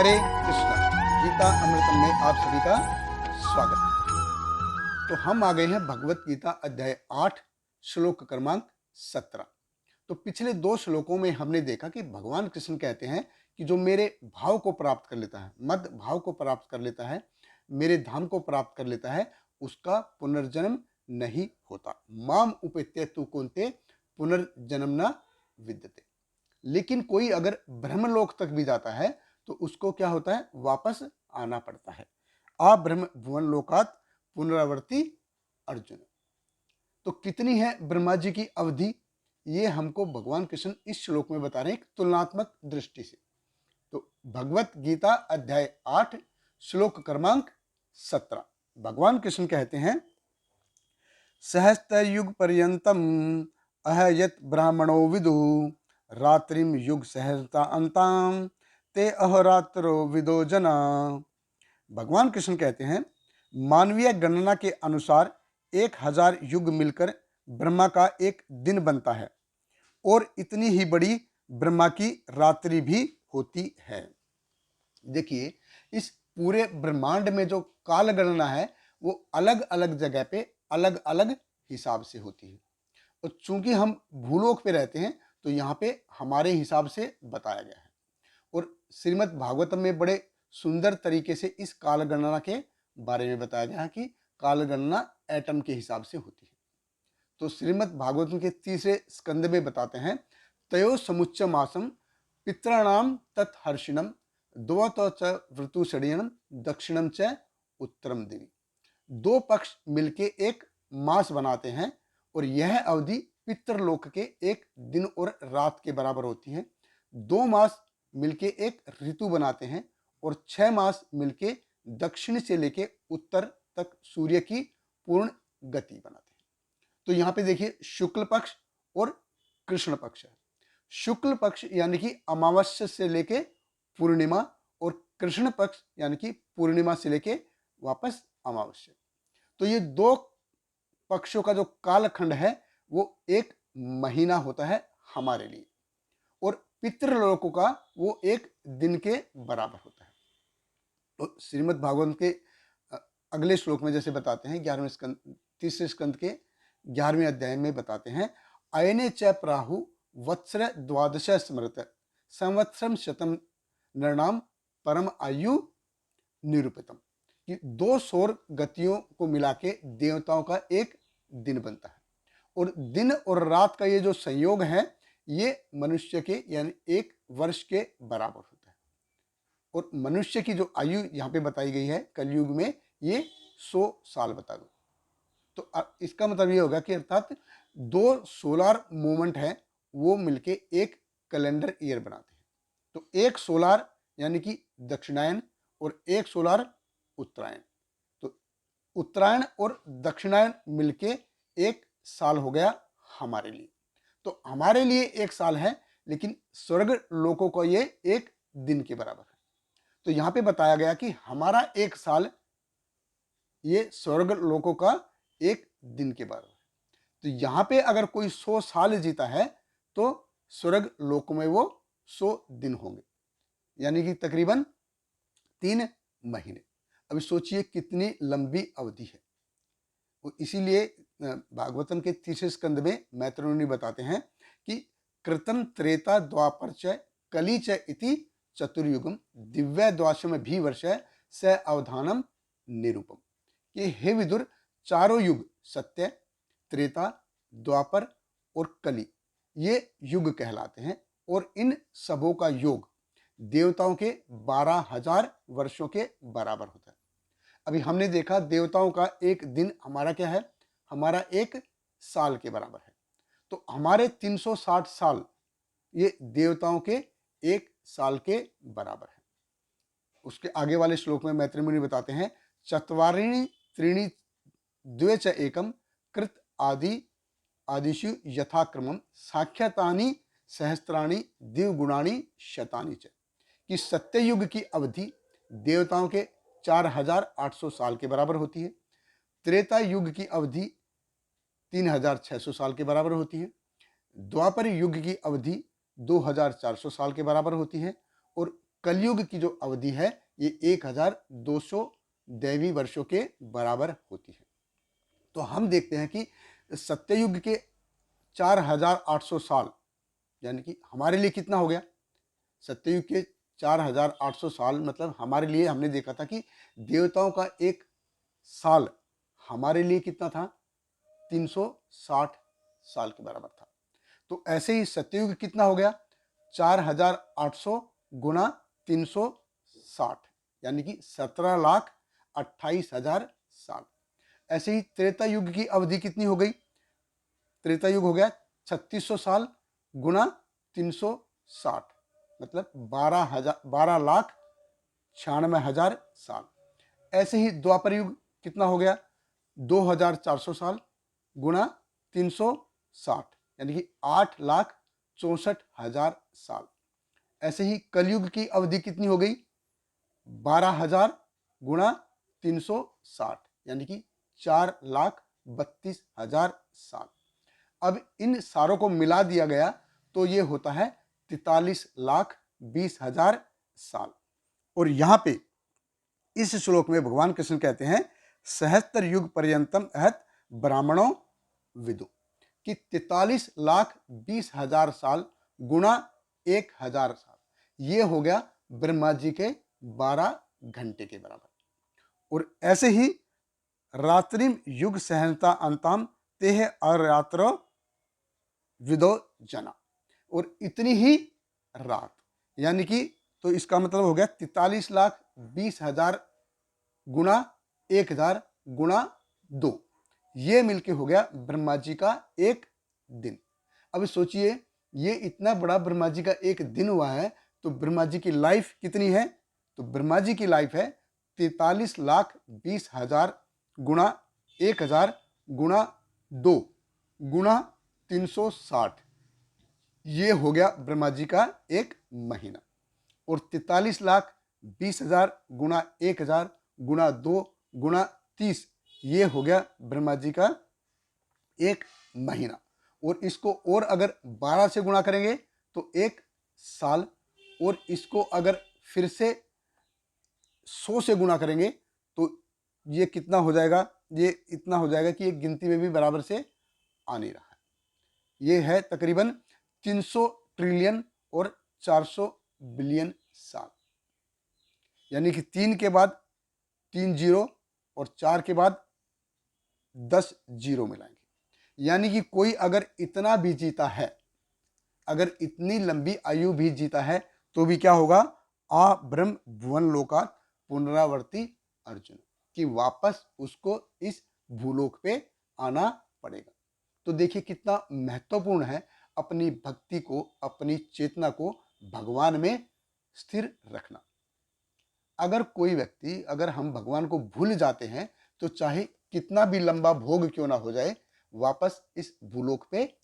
हरे कृष्णा। गीता अमृतम में आप सभी का स्वागत है। तो हम आ गए हैं भगवत गीता अध्याय 8 श्लोक क्रमांक 17। तो पिछले दो श्लोकों में हमने देखा कि भगवान कृष्ण कहते हैं कि जो मेरे भाव को प्राप्त कर लेता है, मद भाव को प्राप्त कर लेता है, मेरे धाम को प्राप्त कर लेता है, उसका पुनर्जन्म नहीं होता। माम उपेत्य तु कुंते पुनर्जन्म न विद्यते। लेकिन कोई अगर ब्रह्मलोक तक भी जाता है तो उसको क्या होता है, वापस आना पड़ता है। आ ब्रह्म भुवन लोकात पुनरावर्ती अर्जुन। तो कितनी है ब्रह्मा जी की अवधि, ये हमको भगवान कृष्ण इस श्लोक में बता रहे हैं तुलनात्मक दृष्टि से। तो भगवत गीता अध्याय 8 श्लोक क्रमांक 17 भगवान कृष्ण कहते हैं, सहस्त्र युग पर्यंतम अहयत ब्राह्मणो विदु रात्रिम युग सहस्रता अंताम ते अहोरात्रो विदो जना। भगवान कृष्ण कहते हैं, मानवीय गणना के अनुसार 1000 युग मिलकर ब्रह्मा का एक दिन बनता है और इतनी ही बड़ी ब्रह्मा की रात्रि भी होती है। देखिए, इस पूरे ब्रह्मांड में जो काल गणना है वो अलग अलग जगह पे अलग अलग हिसाब से होती है। और चूंकि हम भूलोक पे रहते हैं तो यहाँ पे हमारे हिसाब से बताया गया है। और श्रीमद् भागवतम में बड़े सुंदर तरीके से इस काल गणना के बारे में बताया गया है कि काल गणना एटम के हिसाब से होती है। तो श्रीमद् भागवतम के तीसरे स्कंद में बताते हैं, तयो समुच्च मासम पितृणाम तत्हर्षिणम द्वतो च ऋतुषडीनम दक्षिणम च उत्तरम दिवि। दो पक्ष मिलके एक मास बनाते हैं और यह अवधि पितृलोक के एक दिन और रात के बराबर होती है। 2 मास मिलके एक ऋतु बनाते हैं और 6 मास मिलके दक्षिण से लेके उत्तर तक सूर्य की पूर्ण गति बनाते हैं। तो यहाँ पे देखिए, शुक्ल पक्ष और कृष्ण पक्ष है। शुक्ल पक्ष यानी कि अमावस्या से लेके पूर्णिमा और कृष्ण पक्ष यानी कि पूर्णिमा से लेके वापस अमावस्या। तो ये दो पक्षों का जो कालखंड है वो एक महीना होता है हमारे लिए, और पितृलोकों का वो एक दिन के बराबर होता है। तो श्रीमद् भागवत के अगले श्लोक में जैसे बताते हैं 11वें स्कंद, तीसरे स्कंद के 11वें अध्याय में बताते हैं, अयने च प्राहु वत्सर द्वादश स्मृत संवत्सरम शतम नृणाम परम आयु निरूपितम। कि 2 सौर गतियों को मिला के देवताओं का एक दिन बनता है, और दिन और रात का ये जो संयोग है ये मनुष्य के यानी 1 वर्ष के बराबर होता है। और मनुष्य की जो आयु यहाँ पे बताई गई है कलयुग में, ये 100 साल बता दो। तो इसका मतलब ये होगा कि अर्थात 2 सोलार मूवमेंट है वो मिलके एक कैलेंडर ईयर बनाते हैं। तो एक सोलार यानी कि दक्षिणायन और एक सोलार उत्तरायण। तो उत्तरायण और दक्षिणायन मिलके एक साल हो गया हमारे लिए। तो हमारे लिए एक साल है, लेकिन स्वर्ग लोकों को ये एक दिन के बराबर है। तो यहाँ पे बताया गया कि हमारा एक साल ये स्वर्ग लोकों का एक दिन के बराबर है। तो यहाँ पे अगर कोई 100 साल जीता है तो स्वर्ग लोक में वो 100 दिन होंगे, यानी कि तकरीबन 3 महीने। अभी सोचिए कितनी लंबी अवधि है। इसीलिए भागवतम के तीसरे स्कंद में मैत्री मुनि बताते हैं कि कृतम त्रेता द्वापर च कली च इति चतुर्युगम दिव्य द्वाशम भी वर्ष स अवधानम निरूपम। कि हे विदुर, चारों युग सत्य, त्रेता, द्वापर और कली ये युग कहलाते हैं, और इन सबों का योग देवताओं के 12,000 वर्षों के बराबर होता है। अभी हमने देखा देवताओं का एक दिन हमारा क्या है, हमारा एक साल के बराबर है। तो हमारे 360 साल ये देवताओं के एक साल के बराबर है। उसके आगे वाले श्लोक में मैत्री मुनि बताते हैं, चत्वारिणी त्रीणी द्वे च एकम कृत आदि आदिशु यथाक्रमम साख्यातानि सहस्त्राणि दिवगुणानि शतानि च। कि सत्ययुग की अवधि देवताओं के 4800 साल के बराबर होती है, त्रेता युग की अवधि 3600 साल के बराबर होती है, द्वापर युग की अवधि 2400 साल के बराबर होती है, और कलयुग की जो अवधि है ये 1200 दैवी वर्षों के बराबर होती है। तो हम देखते हैं कि सत्ययुग के 4800 साल यानी कि हमारे लिए कितना हो गया। सत्ययुग के 4800 साल मतलब हमारे लिए, हमने देखा था कि देवताओं का एक साल हमारे लिए कितना था, 360 साल के बराबर था। तो ऐसे ही सत्ययुग कितना हो गया, 4800 गुना 360 यानी कि 17,28,000 साल। ऐसे ही त्रेता युग की अवधि कितनी हो गई, त्रेता युग हो गया 3600 साल गुना 360 मतलब 12,96,000 साल। ऐसे ही द्वापर युग कितना हो गया, 2400 साल गुना 360 यानी कि 8,64,000 साल। ऐसे ही कलयुग की अवधि कितनी हो गई, 12,000 गुणा 360 यानी कि 4,32,000 साल। अब इन सारों को मिला दिया गया तो ये होता है 43,20,000 साल। और यहां पे इस श्लोक में भगवान कृष्ण कहते हैं सहस्त्र युग पर्यंतम अहत ब्राह्मणों विदु, कि 43,20,000 साल गुणा 1,000 साल, ये हो गया ब्रह्मा जी के 12 घंटे के बराबर। और ऐसे ही रात्रिम युग सहनता अंताम तेह अरात्रो विदो जना, और इतनी ही रात यानी कि, तो इसका मतलब हो गया 43,20,000 गुणा 1,000 गुणा 2, ये मिलके हो गया ब्रह्मा जी का एक दिन। अब सोचिए ये इतना बड़ा ब्रह्मा जी का एक दिन हुआ है, तो ब्रह्मा जी की लाइफ कितनी है, तो ब्रह्मा जी की लाइफ है 43,20,000 गुणा 1,000 गुणा 2 गुणा 360, ये हो गया ब्रह्मा जी का एक महीना। और 43,20,000 गुणा 1,000 गुणा 2 गुणा 30, ये हो गया ब्रह्मा जी का एक महीना। और इसको और अगर 12 से गुणा करेंगे तो एक साल, और इसको अगर फिर से 100 से गुणा करेंगे तो ये कितना हो जाएगा, ये इतना हो जाएगा कि ये गिनती में भी बराबर से आ नहीं रहा है। ये है तकरीबन 300 ट्रिलियन और 400 बिलियन साल, यानी कि 3 के बाद 3 जीरो और 4 के बाद 10 जीरो मिलाएंगे। यानी कि कोई अगर इतना भी जीता है, अगर इतनी लंबी आयु भी जीता है, तो भी क्या होगा, आ ब्रह्म भुवन लोकात पुनरावर्ती अर्जुन, कि वापस उसको इस भूलोक पे आना पड़ेगा। तो देखिए कितना महत्वपूर्ण है अपनी भक्ति को, अपनी चेतना को भगवान में स्थिर रखना। अगर कोई व्यक्ति, अगर हम भगवान को भूल जाते हैं तो चाहे कितना भी लंबा भोग क्यों ना हो जाए, वापस इस भूलोक पे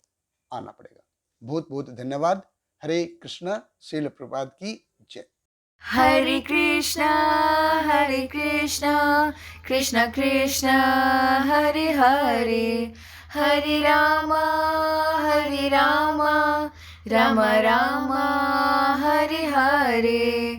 आना पड़ेगा। बहुत बहुत धन्यवाद। हरे कृष्णा। श्रील प्रभुपाद की जय। हरे कृष्णा कृष्ण कृष्ण हरे हरे, हरे रामा राम राम हरे हरे।